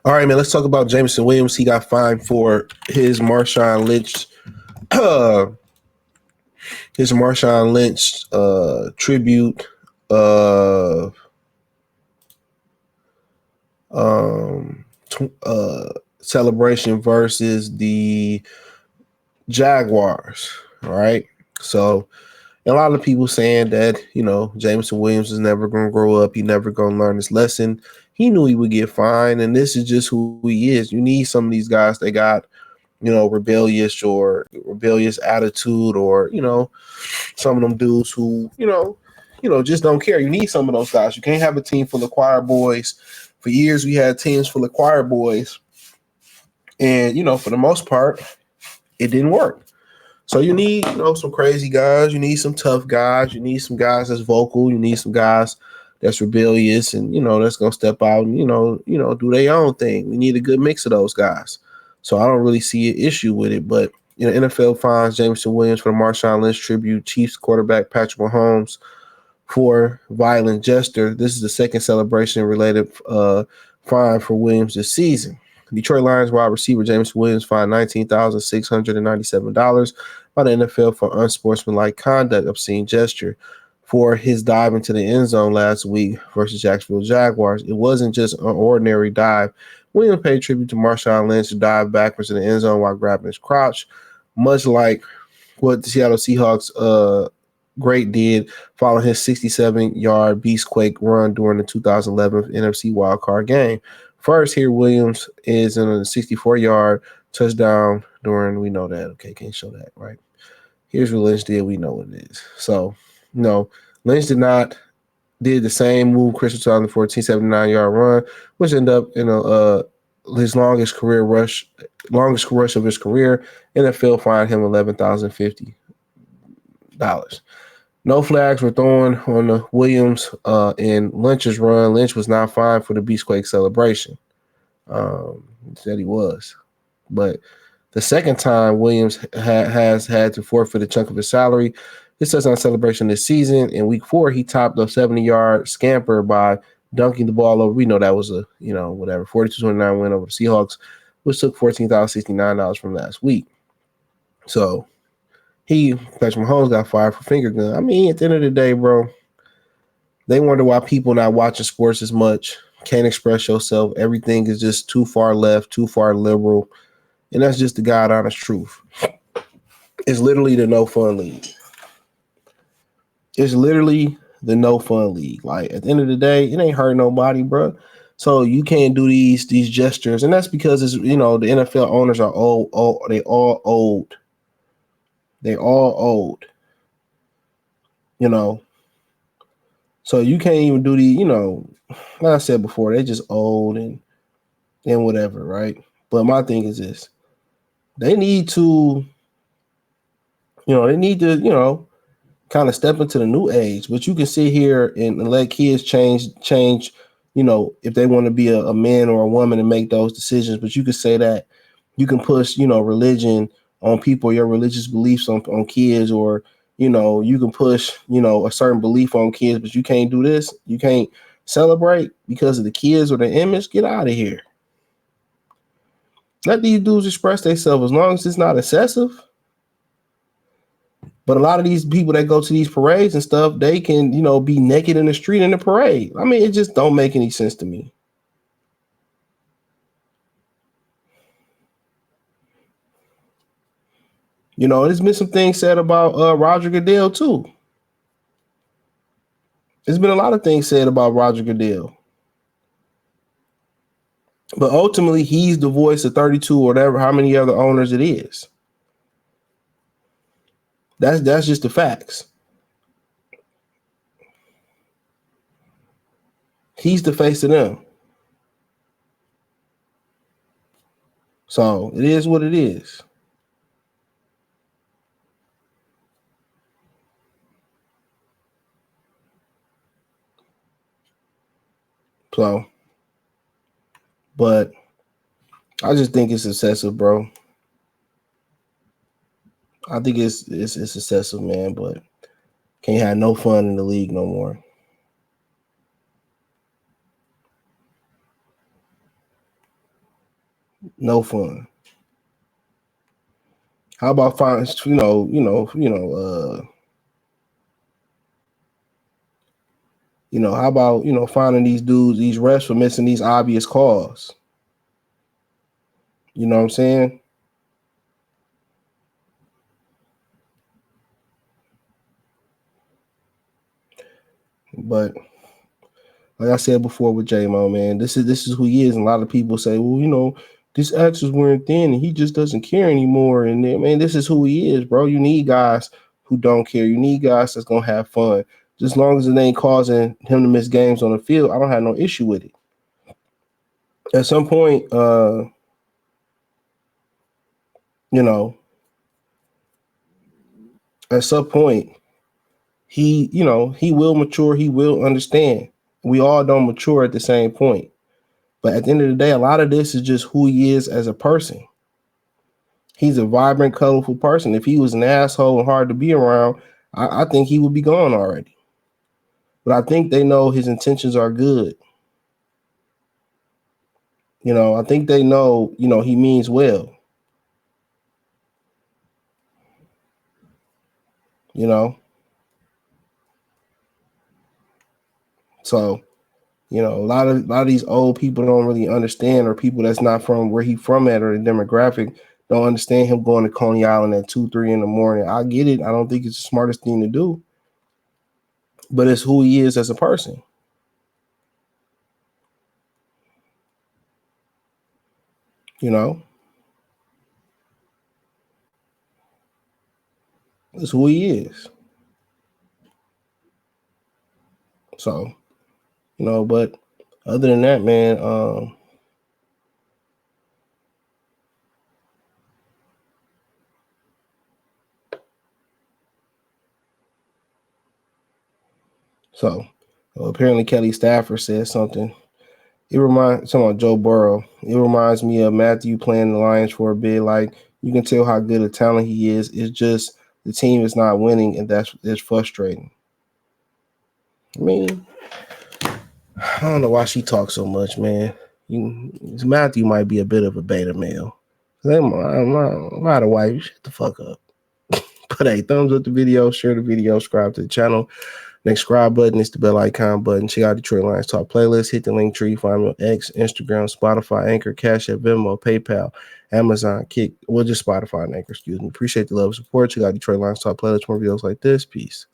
All right, man. Let's talk about Jameson Williams. He got fined for Marshawn Lynch, his Marshawn Lynch tribute uh, um, celebration versus the Jaguars. All right, so a lot of people saying that Jameson Williams is never going to grow up. He never going to learn his lesson. He knew he would get fined, and this is just who he is. You need some of these guys that got rebellious attitude, or some of them dudes who just don't care. You need some of those guys. You can't have a team full of choir boys. For years, we had teams full of choir boys, and for the most part, it didn't work. So you need some crazy guys. You need some tough guys. You need some guys that's vocal. You need some guys that's rebellious, and that's gonna step out and do their own thing. We need a good mix of those guys. So I don't really see an issue with it. But NFL fines Jameson Williams for the Marshawn Lynch tribute, Chiefs quarterback Patrick Mahomes for violent gesture. This is the second celebration related fine for Williams this season. Detroit Lions wide receiver Jameson Williams fined $19,697 by the NFL for unsportsmanlike conduct, obscene gesture, for his dive into the end zone last week versus Jacksonville Jaguars. It wasn't just an ordinary dive. Williams paid tribute to Marshawn Lynch to dive backwards in the end zone while grabbing his crotch, much like what the Seattle Seahawks great did following his 67-yard beastquake run during the 2011 NFC wildcard game. First, here Williams is in a 64-yard touchdown during, we know that. Okay, can't show that, right? Here's what Lynch did. We know what it is. So, Lynch did the same move Christmas 2014 79-yard run, which ended up in his longest rush of his career. NFL fined him $11,050. No flags were thrown on the Williams in Lynch's run. Lynch was not fined for the Beastquake celebration. He said he was. But the second time Williams has had to forfeit a chunk of his salary. This touchdown celebration this season. In week 4, he topped a 70-yard scamper by dunking the ball over. We know that was a, 42-29 win over the Seahawks, which took $14,069 from last week. So Patrick Mahomes got fired for finger gun. I mean, at the end of the day, bro, they wonder why people not watching sports as much, can't express yourself. Everything is just too far left, too far liberal. And that's just the God honest truth. It's literally the no fun league. It's literally the no fun league. Like, at the end of the day, it ain't hurt nobody, bro. So you can't do these gestures. And that's because the NFL owners are old. They all old. They all old, So you can't even do like I said before, they just old and whatever, right? But my thing is this. They need to, kind of step into the new age. But you can sit here and let kids change, if they want to be a man or a woman and make those decisions. But you can say that you can push, religion on people, your religious beliefs on kids, or, you can push, a certain belief on kids, but you can't do this. You can't celebrate because of the kids or the image. Get out of here. Let these dudes express themselves as long as it's not excessive. But a lot of these people that go to these parades and stuff, they can, be naked in the street in the parade. I mean, it just don't make any sense to me. There's been some things said about Roger Goodell, too. There's been a lot of things said about Roger Goodell. But ultimately, he's the voice of 32 or whatever, how many other owners it is. That's just the facts. He's the face of them. So it is what it is. So, but I just think it's excessive, bro. I think it's excessive, man, but can't have no fun in the league no more. No fun. How about finding, how about, finding these dudes, these refs for missing these obvious calls? You know what I'm saying? But like I said before with J-Mo, man, this is who he is. And a lot of people say, well, this axe is wearing thin and he just doesn't care anymore. And then, man, this is who he is, bro. You need guys who don't care. You need guys that's gonna have fun. Just as long as it ain't causing him to miss games on the field, I don't have no issue with it. At some point, you know, at some point, he will mature, he will understand. We all don't mature at the same point. But at the end of the day, a lot of this is just who he is as a person. He's a vibrant, colorful person. If he was an asshole and hard to be around, I think he would be gone already. But I think they know his intentions are good. I think they know, he means well. So, a lot of these old people don't really understand, or people that's not from where he from at, or the demographic don't understand him going to Coney Island at 2-3 in the morning. I get it. I don't think it's the smartest thing to do, but it's who he is as a person. It's who he is. So, but other than that, man, apparently Kelly Stafford said something. Talking about Joe Burrow. It reminds me of Matthew playing the Lions for a bit. Like, you can tell how good a talent he is. It's just the team is not winning, and it's frustrating. I mean, I don't know why she talks so much, man. Matthew might be a bit of a beta male. I'm not a wife. Shut the fuck up. But hey, thumbs up the video, share the video, subscribe to the channel. Next subscribe button is the bell icon button. Check out Detroit Lions Talk playlist. Hit the link tree. Find me on X, Instagram, Spotify, Anchor, Cash App, Venmo, PayPal, Amazon, Kick. Well, just Spotify and Anchor, excuse me. Appreciate the love and support. Check out Detroit Lions Talk playlist. More videos like this. Peace.